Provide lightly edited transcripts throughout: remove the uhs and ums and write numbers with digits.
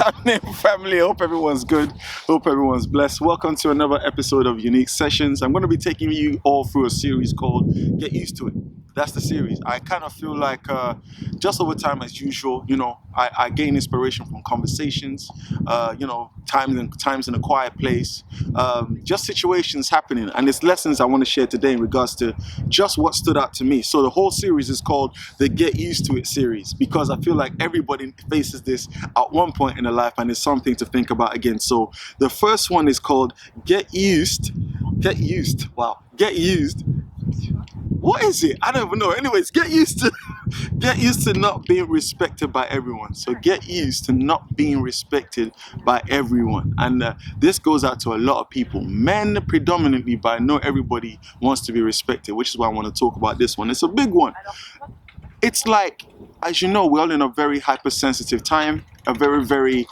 happening, family? I hope everyone's good. Hope everyone's blessed. Welcome to another episode of Unique Sessions. I'm going to be taking you all through a series called Get Used to It. That's the series. I kind of feel like just over time, as usual, I gain inspiration from conversations, times in a quiet place, just situations happening. And it's lessons I want to share today in regards to just what stood out to me. So the whole series is called the Get Used to It series because I feel like everybody faces this at one point in their life and it's something to think about again. So the first one is called Get Used. Wow. Get Used. What is it? I don't even know. Anyways, get used to not being respected by everyone. So get used to not being respected by everyone. And this goes out to a lot of people, men predominantly, but I know everybody wants to be respected, which is why I want to talk about this one. It's a big one. It's like, as you know, we're all in a very hypersensitive time, a very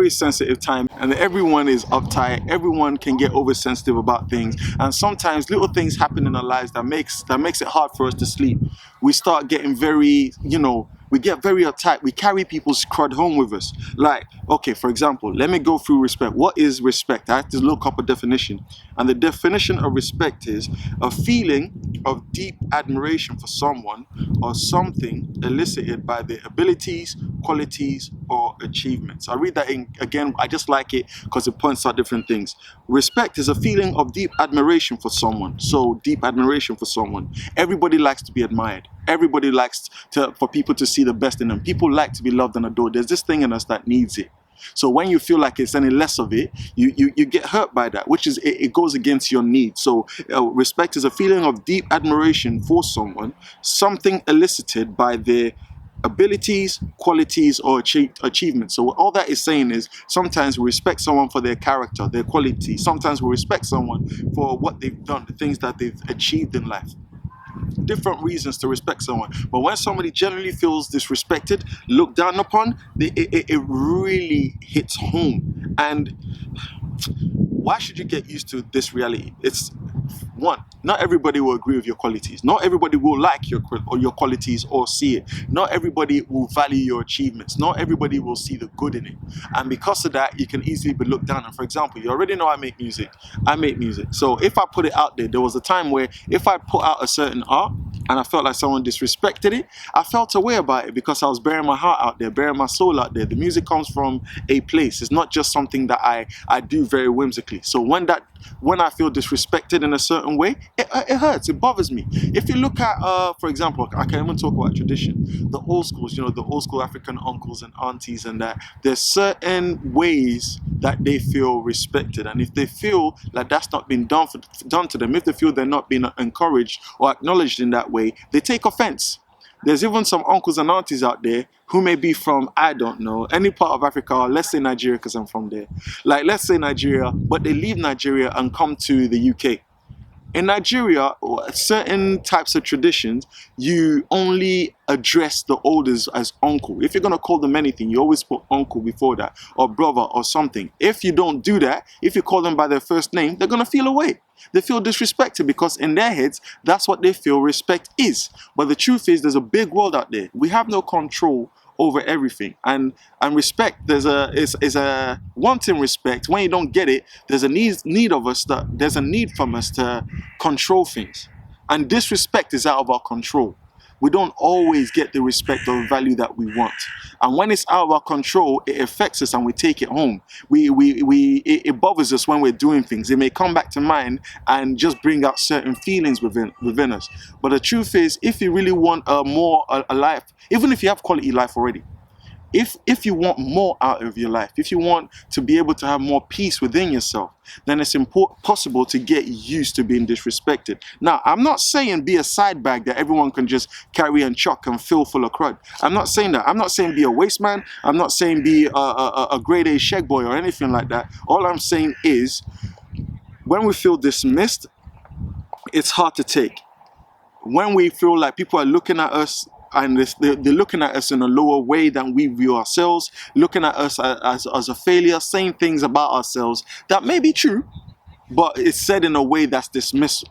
sensitive time, and everyone is uptight. Everyone can get oversensitive about things, and sometimes little things happen in our lives that makes it hard for us to sleep. We start getting very, we get very uptight. We carry people's crud home with us. Like, okay, for example, let me go through respect. What is respect? I have to look up a definition. And the definition of respect is a feeling of deep admiration for someone or something elicited by their abilities, qualities, or achievements. I read that again. I just like it because it points out different things. Respect is a feeling of deep admiration for someone. So deep admiration for someone. Everybody likes to be admired. Everybody likes for people to see the best in them. People like to be loved and adored. There's this thing in us that needs it. So when you feel like it's any less of it, you get hurt by that, which is it goes against your needs. So respect is a feeling of deep admiration for someone, something elicited by their abilities, qualities, or achievements. So all that is saying is sometimes we respect someone for their character, their quality. Sometimes we respect someone for what they've done, the things that they've achieved in life. Different reasons to respect someone, but when somebody generally feels disrespected, looked down upon, it really hits home. And why should you get used to this reality? It's one, not everybody will agree with your qualities. Not everybody will like your qualities or see it. Not everybody will value your achievements. Not everybody will see the good in it. And because of that, you can easily be looked down. And for example, you already know I make music. So if I put it out there was a time where if I put out a certain art and I felt like someone disrespected it, I felt a way about it because I was bearing my heart out there, bearing my soul out there. The music comes from a place. It's not just something that I do very whimsically. So when I feel disrespected in a certain way, it hurts, it bothers me. If you look at, for example, I can even talk about tradition, the old schools, the old school African uncles and aunties and that, there's certain ways that they feel respected. And if they feel like that's not been done to them, if they feel they're not being encouraged or acknowledged in that way, they take offense. There's even some uncles and aunties out there who may be from, I don't know, any part of Africa, or let's say Nigeria because I'm from there. Like, let's say Nigeria, but they leave Nigeria and come to the UK. In Nigeria, certain types of traditions, you only address the elders as uncle. If you're going to call them anything, you always put uncle before that, or brother or something. If you don't do that, if you call them by their first name, they're going to feel away. They feel disrespected because in their heads, that's what they feel respect is. But the truth is, there's a big world out there. We have no control over everything, and respect, there's a wanting respect. When you don't get it, there's a need from us to control things, and disrespect is out of our control. We don't always get the respect or value that we want, and when it's out of our control, it affects us and we take it home. It bothers us when we're doing things. It may come back to mind and just bring out certain feelings within us. But the truth is, if you really want a life, even if you have quality life already, if you want more out of your life, if you want to be able to have more peace within yourself, then it's possible to get used to being disrespected. Now, I'm not saying be a side bag that everyone can just carry and chuck and fill full of crud. I'm not saying that. I'm not saying be a waste man. I'm not saying be a grade A shag boy or anything like that. All I'm saying is, when we feel dismissed, it's hard to take. When we feel like people are looking at us and they're looking at us in a lower way than we view ourselves, looking at us as a failure, saying things about ourselves that may be true, but it's said in a way that's dismissible.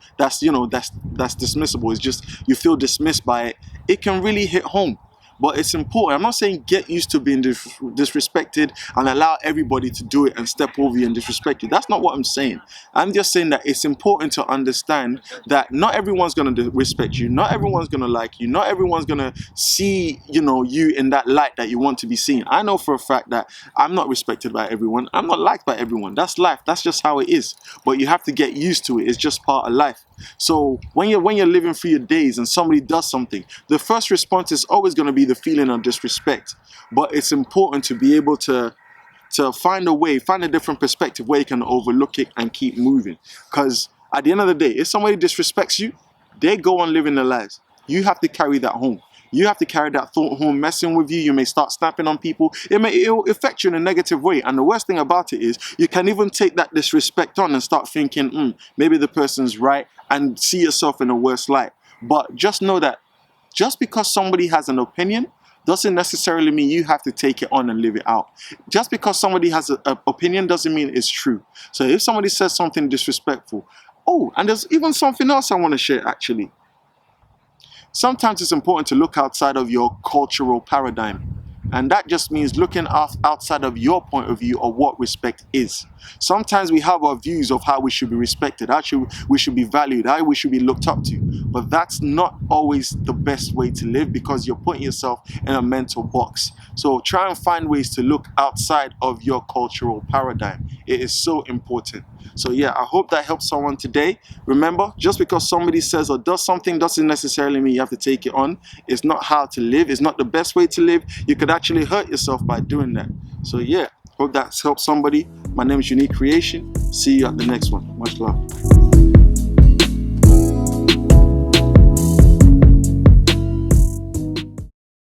It's just you feel dismissed by it. It can really hit home. But it's important. I'm not saying get used to being disrespected and allow everybody to do it and step over you and disrespect you. That's not what I'm saying. I'm just saying that it's important to understand that not everyone's going to respect you. Not everyone's going to like you. Not everyone's going to see, you know, you in that light that you want to be seen. I know for a fact that I'm not respected by everyone. I'm not liked by everyone. That's life. That's just how it is. But you have to get used to it. It's just part of life. So when you're living through your days and somebody does something, the first response is always going to be the feeling of disrespect. But it's important to be able to find a way, find a different perspective where you can overlook it and keep moving. Because at the end of the day, if somebody disrespects you, they go on living their lives. You have to carry that home. You have to carry that thought home messing with you. You may start snapping on people. It'll affect you in a negative way. And the worst thing about it is you can even take that disrespect on and start thinking, maybe the person's right, and see yourself in a worse light. But just know that just because somebody has an opinion doesn't necessarily mean you have to take it on and live it out. Just because somebody has an opinion doesn't mean it's true. So if somebody says something disrespectful, and there's even something else I want to share actually. Sometimes it's important to look outside of your cultural paradigm. And that just means looking outside of your point of view of what respect is. Sometimes we have our views of how we should be respected, how we should be valued, how we should be looked up to. But that's not always the best way to live because you're putting yourself in a mental box. So try and find ways to look outside of your cultural paradigm. It is so important. So yeah, I hope that helps someone today. Remember, just because somebody says or does something doesn't necessarily mean you have to take it on. It's not how to live. It's not the best way to live. You could actually hurt yourself by doing that. So yeah, hope that's helped somebody. My name is Unique Creation. See you at the next one. Much love.